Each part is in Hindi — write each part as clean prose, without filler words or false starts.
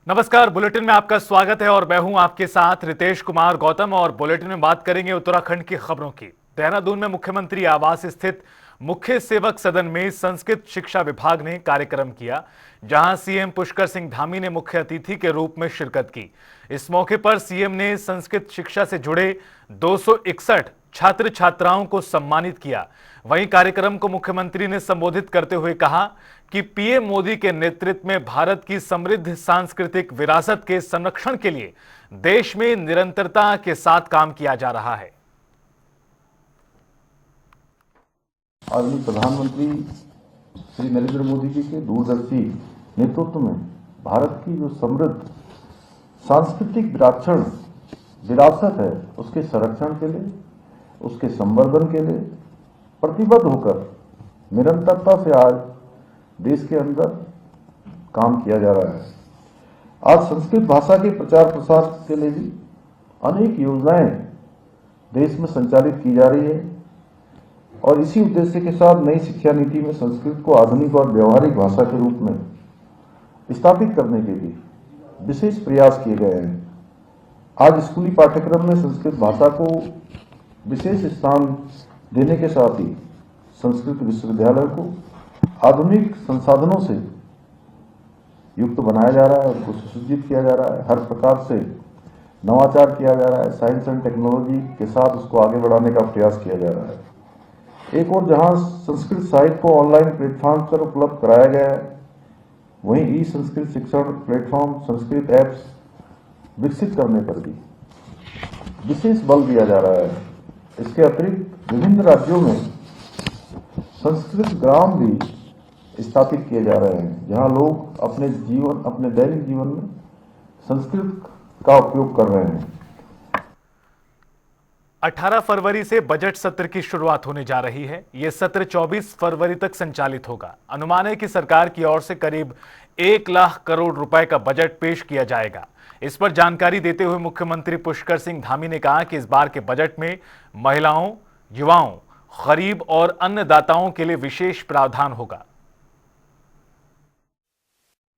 नमस्कार। बुलेटिन में आपका स्वागत है और मैं हूं आपके साथ रितेश कुमार गौतम। और बुलेटिन में बात करेंगे उत्तराखंड की खबरों की। देहरादून में मुख्यमंत्री आवास स्थित मुख्य सेवक सदन में संस्कृत शिक्षा विभाग ने कार्यक्रम किया, जहां सीएम पुष्कर सिंह धामी ने मुख्य अतिथि के रूप में शिरकत की। इस मौके पर सीएम ने संस्कृत शिक्षा से जुड़े 261 छात्र छात्राओं को सम्मानित किया। वहीं कार्यक्रम को मुख्यमंत्री ने संबोधित करते हुए कहा कि पीएम मोदी के नेतृत्व में भारत की समृद्ध सांस्कृतिक विरासत के संरक्षण के लिए देश में निरंतरता के साथ काम किया जा रहा है। आदरणीय प्रधानमंत्री श्री नरेंद्र मोदी जी के दूरदर्शी नेतृत्व में भारत की जो समृद्ध सांस्कृतिक विरासत है, उसके संरक्षण के लिए, उसके संवर्धन के लिए प्रतिबद्ध होकर निरंतरता से आज देश के अंदर काम किया जा रहा है। आज संस्कृत भाषा के प्रचार प्रसार के लिए भी अनेक योजनाएं देश में संचालित की जा रही है और इसी उद्देश्य के साथ नई शिक्षा नीति में संस्कृत को आधुनिक और व्यवहारिक भाषा के रूप में स्थापित करने के लिए विशेष प्रयास किए गए हैं। आज स्कूली पाठ्यक्रम में संस्कृत भाषा को विशेष स्थान देने के साथ ही संस्कृत विश्वविद्यालय को आधुनिक संसाधनों से युक्त बनाया जा रहा है, उसको सुसज्जित किया जा रहा है, हर प्रकार से नवाचार किया जा रहा है, साइंस एंड टेक्नोलॉजी के साथ उसको आगे बढ़ाने का प्रयास किया जा रहा है। एक और जहां संस्कृत साहित्य को ऑनलाइन प्लेटफॉर्म पर उपलब्ध कराया गया है, वहीं ई संस्कृत शिक्षण प्लेटफॉर्म, संस्कृत ऐप्स विकसित करने पर भी विशेष बल दिया जा रहा है। इसके अतिरिक्त विभिन्न राज्यों में संस्कृत ग्राम भी स्थापित किए जा रहे हैं, जहां लोग अपने दैनिक जीवन में संस्कृत का उपयोग कर रहे हैं। 18 फरवरी से बजट सत्र की शुरुआत होने जा रही है। यह सत्र 24 फरवरी तक संचालित होगा। अनुमान है कि सरकार की ओर से करीब 1 लाख करोड़ रुपए का बजट पेश किया जाएगा। इस पर जानकारी देते हुए मुख्यमंत्री पुष्कर सिंह धामी ने कहा कि इस बार के बजट में महिलाओं, युवाओं, गरीब और अन्नदाताओं के लिए विशेष प्रावधान होगा।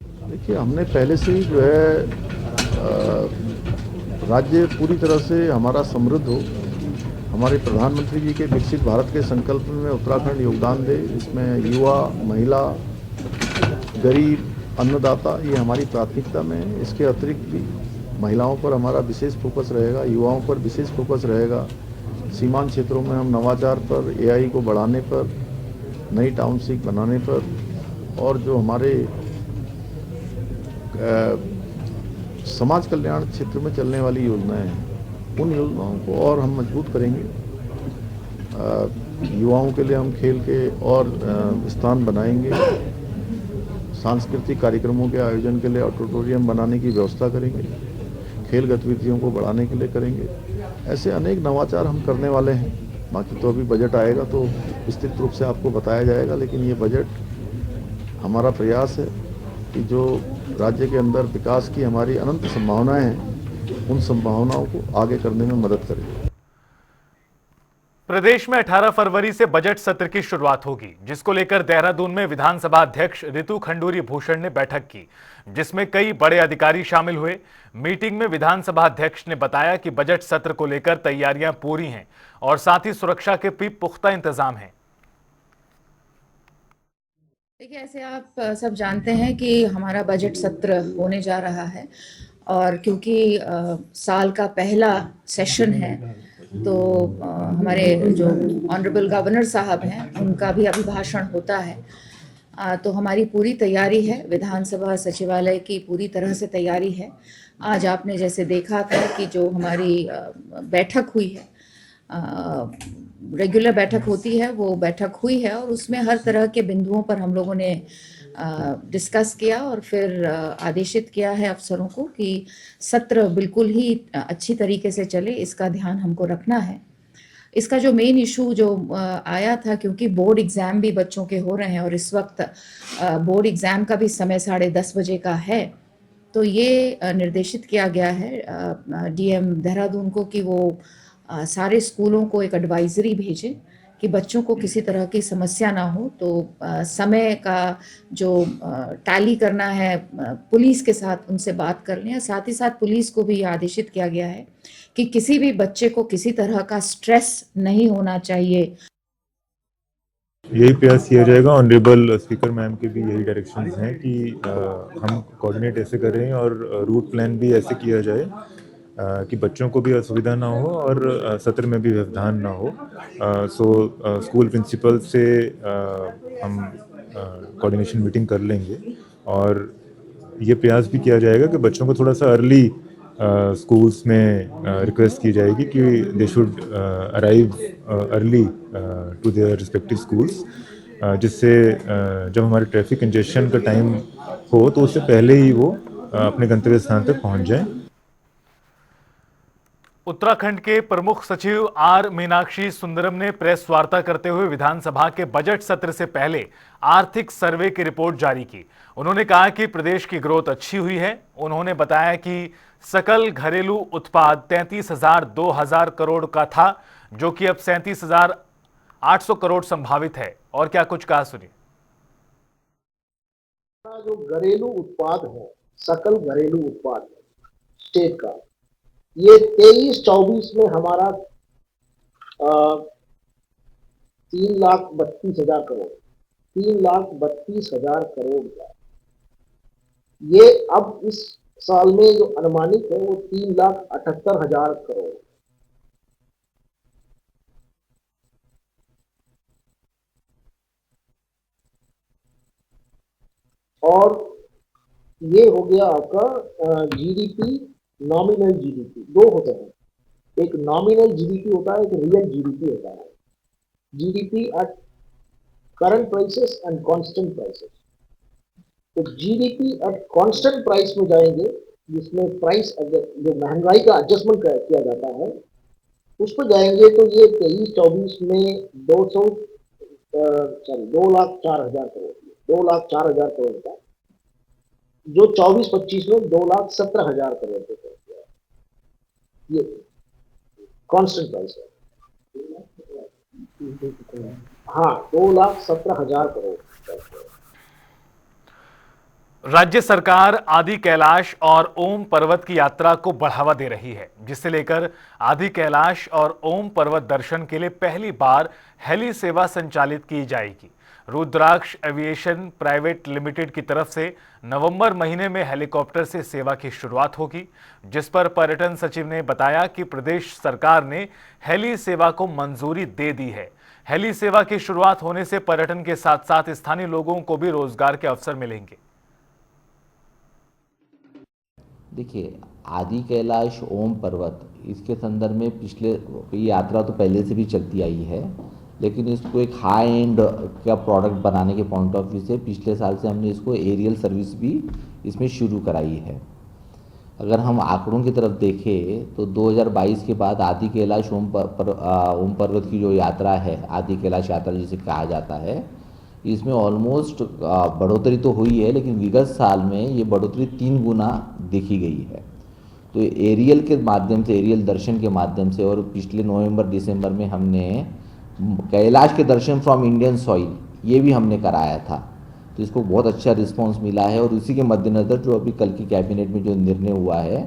देखिए, हमने पहले से ही जो है राज्य पूरी तरह से हमारा समृद्ध हो, हमारे प्रधानमंत्री जी के विकसित भारत के संकल्प में उत्तराखंड योगदान दे। इसमें युवा, महिला, गरीब, अन्नदाता, ये हमारी प्राथमिकता में है। इसके अतिरिक्त भी महिलाओं पर हमारा विशेष फोकस रहेगा, युवाओं पर विशेष फोकस रहेगा। सीमांत क्षेत्रों में हम नवाचार पर, एआई को बढ़ाने पर, नई टाउनशिप बनाने पर और जो हमारे समाज कल्याण क्षेत्र में चलने वाली योजनाएं हैं, उन योजनाओं को और हम मजबूत करेंगे। युवाओं के लिए हम खेल के और स्थान बनाएंगे। सांस्कृतिक कार्यक्रमों के आयोजन के लिए ऑडिटोरियम बनाने की व्यवस्था करेंगे। खेल गतिविधियों को बढ़ाने के लिए करेंगे। ऐसे अनेक नवाचार हम करने वाले हैं। बाकी तो अभी बजट आएगा तो विस्तृत रूप से आपको बताया जाएगा, लेकिन ये बजट हमारा प्रयास है कि जो राज्य के अंदर विकास की हमारी अनंत संभावनाएं हैं, उन संभावनाओं को आगे करने में मदद करेंगे। प्रदेश में 18 फरवरी से बजट सत्र की शुरुआत होगी, जिसको लेकर देहरादून में विधानसभा अध्यक्ष ऋतु खंडूरी भूषण ने बैठक की, जिसमें कई बड़े अधिकारी शामिल हुए। मीटिंग में विधानसभा अध्यक्ष ने बताया कि बजट सत्र को लेकर तैयारियां पूरी हैं और साथ ही सुरक्षा के भी पुख्ता इंतजाम हैं। देखिए, ऐसे आप सब जानते हैं कि हमारा बजट सत्र होने जा रहा है और क्योंकि साल का पहला सेशन है तो हमारे जो ऑनरेबल गवर्नर साहब हैं उनका भी अभिभाषण होता है। तो हमारी पूरी तैयारी है, विधानसभा सचिवालय की पूरी तरह से तैयारी है। आज आपने जैसे देखा था कि जो हमारी बैठक हुई है, रेगुलर बैठक होती है, वो बैठक हुई है और उसमें हर तरह के बिंदुओं पर हम लोगों ने डिस्कस किया और फिर आदेशित किया है अफसरों को कि सत्र बिल्कुल ही अच्छी तरीके से चले, इसका ध्यान हमको रखना है। इसका जो मेन इशू जो आया था, क्योंकि बोर्ड एग्ज़ाम भी बच्चों के हो रहे हैं और इस वक्त बोर्ड एग्ज़ाम का भी समय 10:30 बजे का है, तो ये निर्देशित किया गया है डीएम देहरादून को कि वो सारे स्कूलों को एक एडवाइजरी भेजें कि बच्चों को किसी तरह की समस्या ना हो। तो समय का जो टैली करना है पुलिस के साथ उनसे बात कर लें। साथ ही साथ पुलिस को भी आदेशित किया गया है कि किसी भी बच्चे को किसी तरह का स्ट्रेस नहीं होना चाहिए। यही प्रयास किया जाएगा। ऑनरेबल स्पीकर मैम के भी यही डायरेक्शंस हैं कि हम कोऑर्डिनेट ऐसे कर रहे हैं और रूट प्लान भी ऐसे किया जाए कि बच्चों को भी असुविधा ना हो और सत्र में भी व्यवधान ना हो। सो स्कूल प्रिंसिपल से हम कोऑर्डिनेशन मीटिंग कर लेंगे और ये प्रयास भी किया जाएगा कि बच्चों को थोड़ा सा अर्ली स्कूल्स में रिक्वेस्ट की जाएगी कि they should arrive early to their respective schools, जिससे जब हमारे ट्रैफिक कंजेशन का टाइम हो तो उससे पहले ही वो अपने गंतव्य स्थान तक पहुंच जाएं। उत्तराखंड के प्रमुख सचिव आर मीनाक्षी सुंदरम ने प्रेस वार्ता करते हुए विधानसभा के बजट सत्र से पहले आर्थिक सर्वे की रिपोर्ट जारी की। उन्होंने कहा कि प्रदेश की ग्रोथ अच्छी हुई है। उन्होंने बताया कि सकल घरेलू उत्पाद 33,000 करोड़ का था, जो कि अब 37,800 करोड़ संभावित है। और क्या कुछ कहा, सुनिए। जो घरेलू उत्पाद है, सकल घरेलू उत्पाद स्टेट का, ये 23-24 में हमारा 3,32,000 करोड़, 3,32,000 करोड़ का। ये अब इस साल में जो अनुमानित है वो 3,78,000 करोड़। और ये हो गया आपका जीडीपी, नॉमिनल जीडीपी। दो होते हैं, एक नॉमिनल जीडीपी होता है, एक रियल जीडीपी होता है। GDP at current prices and constant prices. तो जीडीपी एट कांस्टेंट प्राइस में जाएंगे, जिसमें प्राइस जो महंगाई का एडजस्टमेंट किया जाता है उस पर जाएंगे, तो ये 23-24 में 2,04,000 करोड़, 2,04,000 करोड़ का, जो 24-25 में 2,17,000 करोड़ पे पहुंच गया। ये कांस्टेंट प्राइस है। हाँ, 2,17,000 करोड़। राज्य सरकार आदि कैलाश और ओम पर्वत की यात्रा को बढ़ावा दे रही है, जिसे लेकर आदि कैलाश और ओम पर्वत दर्शन के लिए पहली बार हेली सेवा संचालित की जाएगी। रुद्राक्ष एविएशन प्राइवेट लिमिटेड की तरफ से नवंबर महीने में हेलीकॉप्टर से सेवा की शुरुआत होगी, जिस पर पर्यटन सचिव ने बताया कि प्रदेश सरकार ने हेली सेवा को मंजूरी दे दी है। हेली सेवा की शुरुआत होने से पर्यटन के साथ साथ स्थानीय लोगों को भी रोजगार के अवसर मिलेंगे। देखिए, आदि कैलाश ओम पर्वत, इसके संदर्भ में पिछले यात्रा तो पहले से भी चलती आई है, लेकिन इसको एक हाई एंड का प्रोडक्ट बनाने के पॉइंट ऑफ व्यू से पिछले साल से हमने इसको एरियल सर्विस भी इसमें शुरू कराई है। अगर हम आंकड़ों की तरफ देखें तो 2022 के बाद आदि कैलाश ओम पर्वत की जो यात्रा है, आदि कैलाश यात्रा जिसे कहा जाता है, इसमें ऑलमोस्ट बढ़ोतरी तो हुई है, लेकिन विगत साल में ये बढ़ोतरी 3 गुना देखी गई है। तो एरियल के माध्यम से, एरियल दर्शन के माध्यम से, और पिछले नवंबर-दिसंबर में हमने कैलाश के दर्शन फ्रॉम इंडियन सॉइल ये भी हमने कराया था, तो इसको बहुत अच्छा रिस्पांस मिला है। और उसी के मद्देनज़र जो अभी कल की कैबिनेट में जो निर्णय हुआ है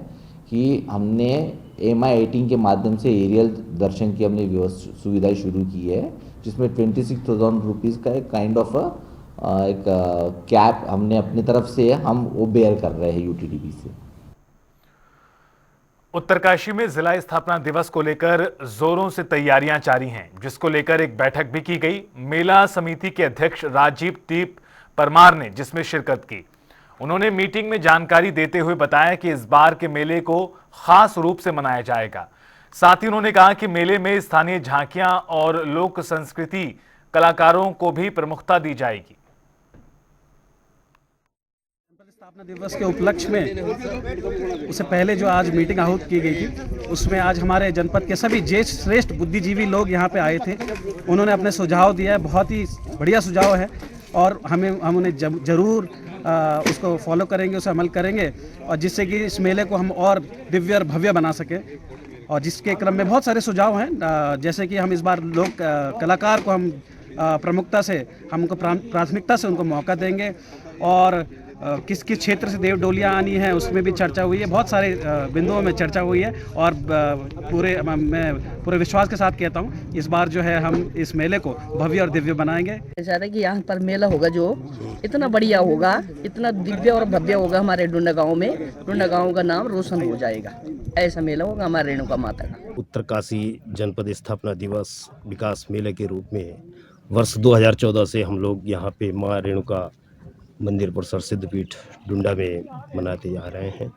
कि हमने MI-18 के माध्यम से एरियल दर्शन की हमने सुविधा शुरू की है, जिसमें 26,000 रुपीज़ का एक काइंड ऑफ एक कैप हमने अपनी तरफ से हम वो बेयर कर रहे हैं UTDB से। उत्तरकाशी में जिला स्थापना दिवस को लेकर जोरों से तैयारियां जारी हैं, जिसको लेकर एक बैठक भी की गई। मेला समिति के अध्यक्ष राजीव दीप परमार ने जिसमें शिरकत की। उन्होंने मीटिंग में जानकारी देते हुए बताया कि इस बार के मेले को खास रूप से मनाया जाएगा। साथ ही उन्होंने कहा कि मेले में स्थानीय झांकियां और लोक संस्कृति कलाकारों को भी प्रमुखता दी जाएगी। स्थापना दिवस के उपलक्ष्य में उससे पहले जो आज मीटिंग आहूत की गई थी, उसमें आज हमारे जनपद के सभी ज्येष्ठ श्रेष्ठ बुद्धिजीवी लोग यहाँ पे आए थे। उन्होंने अपने सुझाव दिया है, बहुत ही बढ़िया सुझाव है, और हम उन्हें जरूर उसको फॉलो करेंगे, उसे अमल करेंगे, और जिससे कि इस मेले को हम और दिव्य और भव्य बना सकें। और जिसके क्रम में बहुत सारे सुझाव हैं, जैसे कि हम इस बार लोक कलाकार को हम प्रमुखता से हमको प्राथमिकता से उनको मौका देंगे, और किस किस क्षेत्र से देव डोलियाँ आनी है उसमें भी चर्चा हुई है। बहुत सारे बिंदुओं में चर्चा हुई है, और मैं पूरे विश्वास के साथ कहता हूँ इस बार जो है हम इस मेले को भव्य और दिव्य बनाएंगे। चाहते हैं कि यहाँ पर मेला होगा जो इतना बढ़िया होगा, इतना दिव्य और भव्य होगा, हमारे डुंडा गाँव में, डुंडा गाँव का नाम रोशन हो जाएगा। ऐसा मेला होगा हमारे रेणुका माता का। उत्तरकाशी जनपद स्थापना दिवस विकास मेले के रूप में वर्ष 2014 से हम लोग यहाँ पे माँ रेणुका मंदिर परिसर सिद्धपीठ डुंडा में मनाते आ रहे हैं,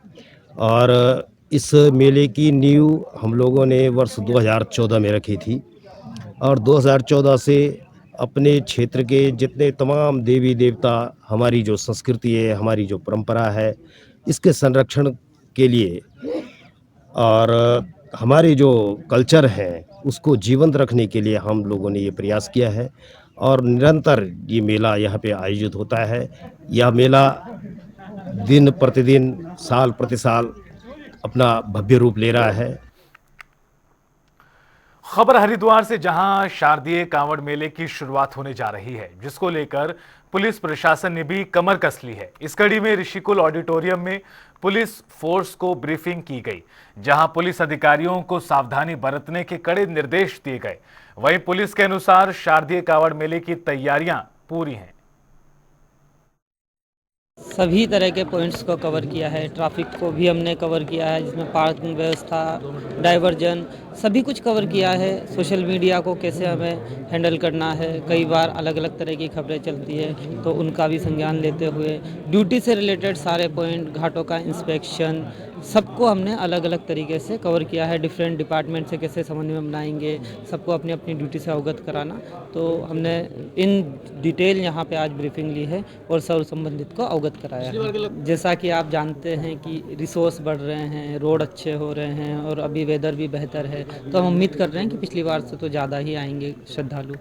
और इस मेले की नींव हम लोगों ने वर्ष 2014 में रखी थी, और 2014 से अपने क्षेत्र के जितने तमाम देवी देवता, हमारी जो संस्कृति है, हमारी जो परंपरा है, इसके संरक्षण के लिए और हमारे जो कल्चर हैं उसको जीवंत रखने के लिए हम लोगों ने ये प्रयास किया है, और निरंतर ये मेला यहाँ पे आयोजित होता है। यह मेला दिन प्रतिदिन, साल प्रति साल अपना भव्य रूप ले रहा है। खबर हरिद्वार से, जहां शारदीय कांवड़ मेले की शुरुआत होने जा रही है, जिसको लेकर पुलिस प्रशासन ने भी कमर कस ली है। इस कड़ी में ऋषिकुल ऑडिटोरियम में पुलिस फोर्स को ब्रीफिंग की गई, जहां पुलिस अधिकारियों को सावधानी बरतने के कड़े निर्देश दिए गए। वहीं पुलिस के अनुसार शारदीय कांवड़ मेले की तैयारियां पूरी हैं। सभी तरह के पॉइंट्स को कवर किया है, ट्रैफिक को भी हमने कवर किया है, जिसमें पार्किंग व्यवस्था, डाइवर्जन, सभी कुछ कवर किया है। सोशल मीडिया को कैसे हमें हैंडल करना है, कई बार अलग अलग तरह की खबरें चलती है तो उनका भी संज्ञान लेते हुए ड्यूटी से रिलेटेड सारे पॉइंट, घाटों का इंस्पेक्शन, सबको हमने अलग अलग तरीके से कवर किया है। डिफरेंट डिपार्टमेंट से कैसे समन्वय बनाएंगे, सबको अपनी अपनी ड्यूटी से अवगत कराना, तो हमने इन डिटेल यहाँ पे आज ब्रीफिंग ली है और सर्व संबंधित को अवगत कराया है। जैसा कि आप जानते हैं कि रिसोर्स बढ़ रहे हैं, रोड अच्छे हो रहे हैं और अभी वेदर भी बेहतर है, तो हम उम्मीद कर रहे हैं कि पिछली बार से तो ज़्यादा ही आएंगे श्रद्धालु।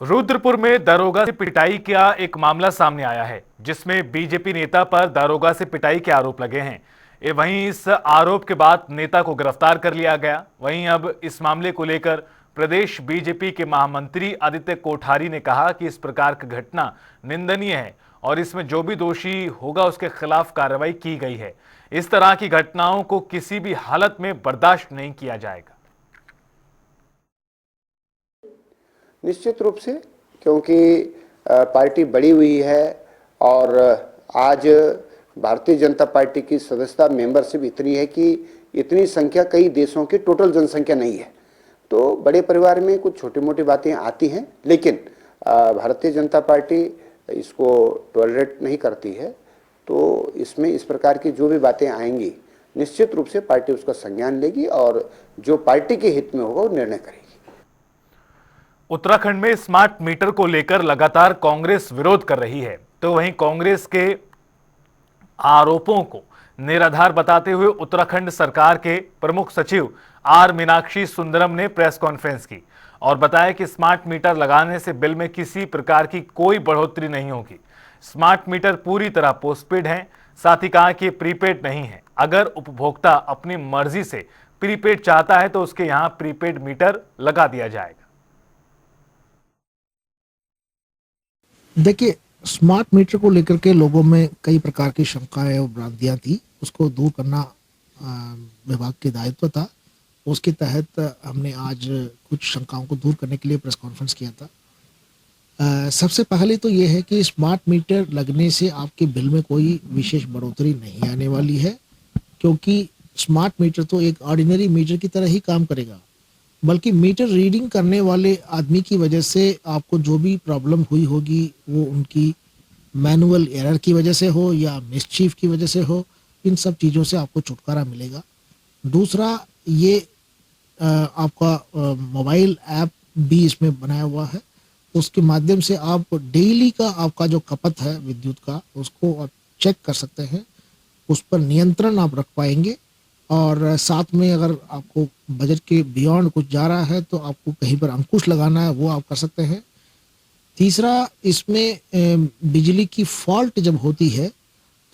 रुद्रपुर में दारोगा से पिटाई का एक मामला सामने आया है, जिसमें बीजेपी नेता पर दारोगा से पिटाई के आरोप लगे हैं। वहीं इस आरोप के बाद नेता को गिरफ्तार कर लिया गया। वहीं अब इस मामले को लेकर प्रदेश बीजेपी के महामंत्री आदित्य कोठारी ने कहा कि इस प्रकार की घटना निंदनीय है और इसमें जो भी दोषी होगा उसके खिलाफ कार्रवाई की गई है। इस तरह की घटनाओं को किसी भी हालत में बर्दाश्त नहीं किया जाएगा। निश्चित रूप से, क्योंकि पार्टी बढ़ी हुई है और आज भारतीय जनता पार्टी की सदस्यता मेंबरशिप इतनी है कि इतनी संख्या कई देशों की टोटल जनसंख्या नहीं है। तो बड़े परिवार में कुछ छोटी मोटी बातें आती हैं, लेकिन भारतीय जनता पार्टी इसको टॉलरेट नहीं करती है। तो इसमें इस प्रकार की जो भी बातें आएंगी, निश्चित रूप से पार्टी उसका संज्ञान लेगी और जो पार्टी के हित में होगा वो निर्णय करेगी। उत्तराखंड में स्मार्ट मीटर को लेकर लगातार कांग्रेस विरोध कर रही है, तो वहीं कांग्रेस के आरोपों को निराधार बताते हुए उत्तराखंड सरकार के प्रमुख सचिव आर मीनाक्षी सुंदरम ने प्रेस कॉन्फ्रेंस की और बताया कि स्मार्ट मीटर लगाने से बिल में किसी प्रकार की कोई बढ़ोतरी नहीं होगी। स्मार्ट मीटर पूरी तरह पोस्टपेड हैं। साथ ही कहा कि प्रीपेड नहीं है। अगर उपभोक्ता अपनी मर्जी से प्रीपेड चाहता है तो उसके यहां प्रीपेड मीटर लगा दिया जाएगा। देखिए, स्मार्ट मीटर को लेकर के लोगों में कई प्रकार की शंकाएं और भ्रांतियां थी, उसको दूर करना विभाग के दायित्व था। उसके तहत हमने आज कुछ शंकाओं को दूर करने के लिए प्रेस कॉन्फ्रेंस किया था। सबसे पहले तो ये है कि स्मार्ट मीटर लगने से आपके बिल में कोई विशेष बढ़ोतरी नहीं आने वाली है, क्योंकि स्मार्ट मीटर तो एक ऑर्डिनरी मीटर की तरह ही काम करेगा, बल्कि मीटर रीडिंग करने वाले आदमी की वजह से आपको जो भी प्रॉब्लम हुई होगी वो उनकी मैनुअल एरर की वजह से हो या मिसचीफ की वजह से हो, इन सब चीज़ों से आपको छुटकारा मिलेगा। दूसरा, ये आपका मोबाइल ऐप भी इसमें बनाया हुआ है, उसके माध्यम से आप डेली का आपका जो खपत है विद्युत का, उसको आप चेक कर सकते हैं, उस पर नियंत्रण आप रख पाएंगे। और साथ में अगर आपको बजट के बियॉन्ड कुछ जा रहा है तो आपको कहीं पर अंकुश लगाना है, वो आप कर सकते हैं। तीसरा, इसमें बिजली की फॉल्ट जब होती है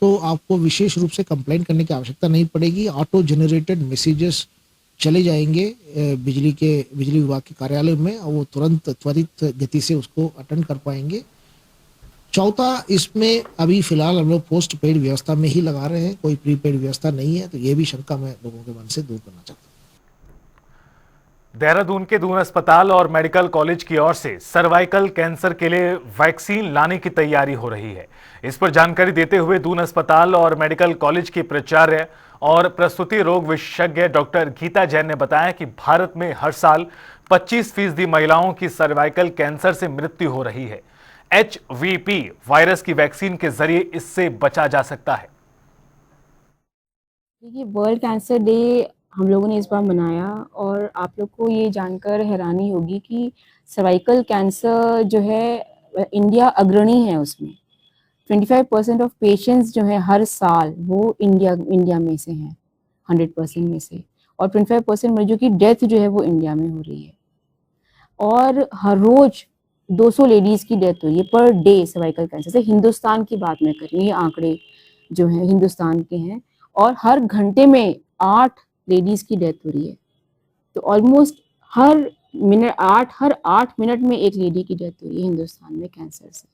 तो आपको विशेष रूप से कंप्लेंट करने की आवश्यकता नहीं पड़ेगी। ऑटो जनरेटेड मैसेजेस चले जाएंगे बिजली विभाग के कार्यालय में और वो तुरंत त्वरित गति से उसको अटेंड कर पाएंगे। चौथा, इसमें अभी फिलहाल हम लोग पोस्ट पेड व्यवस्था में ही लगा रहे हैं, कोई प्रीपेड व्यवस्था नहीं है, तो ये भी शंका मैं लोगों के मन से दूर करना चाहता हूँ। देहरादून के दून अस्पताल और मेडिकल कॉलेज की ओर से सर्वाइकल कैंसर के लिए वैक्सीन लाने की तैयारी हो रही है। इस पर जानकारी देते हुए दून अस्पताल और मेडिकल कॉलेज की प्राचार्य और प्रसूति रोग विशेषज्ञ डॉक्टर गीता जैन ने बताया कि भारत में हर साल 25% महिलाओं की सर्वाइकल कैंसर से मृत्यु हो रही है। HVP वायरस की वैक्सीन के जरिए इससे बचा जा सकता है। देखिए, वर्ल्ड कैंसर डे हम लोगों ने इस बार मनाया और आप लोग को ये जानकर हैरानी होगी कि सर्वाइकल कैंसर जो है इंडिया अग्रणी है उसमें। 25% ऑफ पेशेंट्स जो है हर साल वो इंडिया में से हैं, 100% में से, और 25% मरीजों की डेथ जो है वो इंडिया में हो रही है। और हर रोज 200 लेडीज़ की डेथ हो रही है पर डे सर्वाइकल कैंसर से। हिंदुस्तान की बात मैं कर रही हूँ, ये आंकड़े जो हैं हिंदुस्तान के हैं। और हर घंटे में 8 लेडीज़ की डेथ हो रही है। तो ऑलमोस्ट हर 8 मिनट में एक लेडी की डेथ हो रही है हिंदुस्तान में कैंसर से।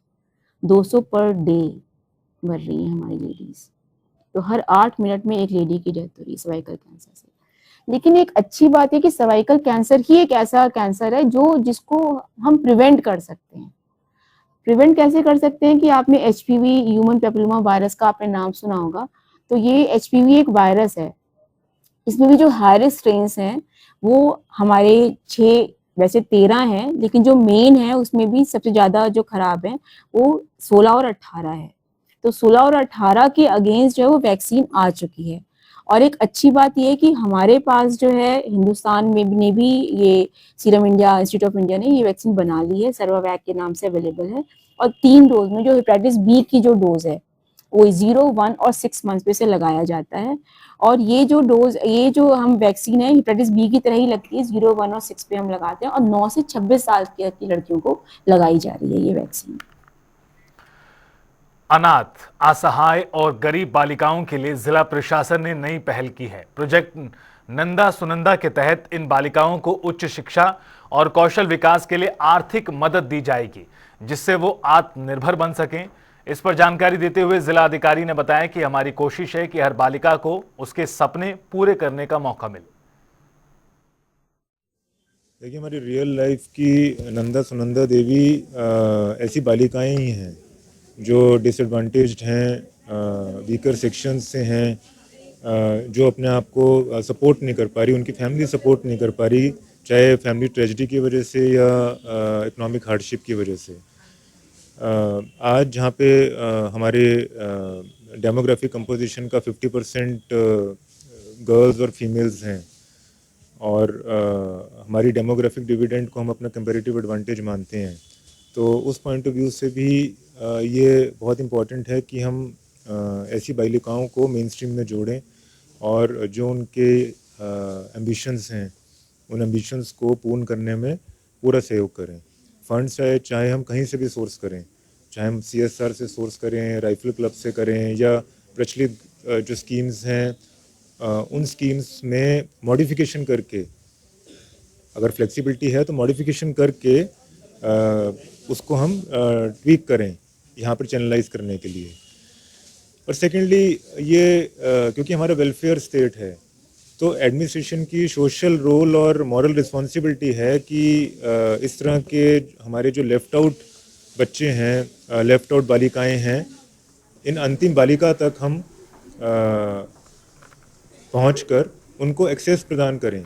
200 पर डे मर रही हैं हमारी लेडीज़। तो हर 8 मिनट में एक लेडी की डेथ हो रही है सर्वाइकल कैंसर से। लेकिन एक अच्छी बात है कि सर्वाइकल कैंसर ही एक ऐसा कैंसर है जिसको हम प्रिवेंट कर सकते हैं। प्रिवेंट कैसे कर सकते हैं कि आपने HPV ह्यूमन पैपिलोमा वायरस का आपने नाम सुना होगा। तो ये HPV एक वायरस है। इसमें भी जो हाई रिस्क स्ट्रेन्स हैं वो हमारे 6 वैसे 13 हैं, लेकिन जो मेन है उसमें भी सबसे ज़्यादा जो खराब है वो 16 और 18 है। तो 16 और 18 के अगेंस्ट जो है वो वैक्सीन आ चुकी है। और एक अच्छी बात ये है कि हमारे पास जो है हिंदुस्तान में ने भी ये serum India institute of India ने ये वैक्सीन बना ली है, सर्वावैक के नाम से अवेलेबल है। और 3 डोज में जो हेपेटाइटिस बी की जो डोज है वो 0, 1 और 6 मंथ्स पे से लगाया जाता है। और ये जो हम वैक्सीन है हेपेटाइटिस बी की तरह ही लगती है, 0, 1 और 6 पे हम लगाते हैं। और 9 से 26 साल की लड़कियों को लगाई जा रही है ये वैक्सीन। अनाथ, असहाय और गरीब बालिकाओं के लिए जिला प्रशासन ने नई पहल की है। प्रोजेक्ट नंदा सुनंदा के तहत इन बालिकाओं को उच्च शिक्षा और कौशल विकास के लिए आर्थिक मदद दी जाएगी, जिससे वो आत्मनिर्भर बन सकें। इस पर जानकारी देते हुए जिला अधिकारी ने बताया कि हमारी कोशिश है कि हर बालिका को उसके सपने पूरे करने का मौका मिले। देखिए, हमारी रियल लाइफ की नंदा सुनंदा देवी ऐसी बालिकाएं ही हैं जो डिसएडवांटेज्ड हैं, वीकर सेक्शंस से हैं, जो अपने आप को सपोर्ट नहीं कर पा रही, उनकी फैमिली सपोर्ट नहीं कर पा रही, चाहे फैमिली ट्रेजेडी की वजह से या इकोनॉमिक हार्डशिप की वजह से। आज जहाँ पे हमारे डेमोग्राफिक कंपोजिशन का 50% गर्ल्स और फीमेल्स हैं और हमारी डेमोग्राफिक डिविडेंड को हम अपना कंपैरेटिव एडवांटेज मानते हैं, तो उस पॉइंट ऑफ व्यू से भी ये बहुत इम्पॉर्टेंट है कि हम ऐसी बालिकाओं को मेन स्ट्रीम में जोड़ें और जो उनके एम्बिशंस हैं उन एम्बिशंस को पूर्ण करने में पूरा सहयोग करें। फंड्स चाहे हम कहीं से भी सोर्स करें, चाहे हम CSR से सोर्स करें, राइफल क्लब से करें, या प्रचलित जो स्कीम्स हैं उन स्कीम्स में मॉडिफिकेशन करके, अगर फ्लेक्सिबिलिटी है तो मॉडिफिकेशन करके उसको हम ट्वीक करें यहाँ पर चैनलाइज करने के लिए। और सेकेंडली ये क्योंकि हमारा वेलफेयर स्टेट है तो एडमिनिस्ट्रेशन की सोशल रोल और मॉरल रिस्पॉन्सिबिलिटी है कि इस तरह के हमारे जो लेफ़्ट आउट बच्चे हैं, लेफ़्ट आउट बालिकाएं हैं, इन अंतिम बालिका तक हम पहुंचकर उनको एक्सेस प्रदान करें।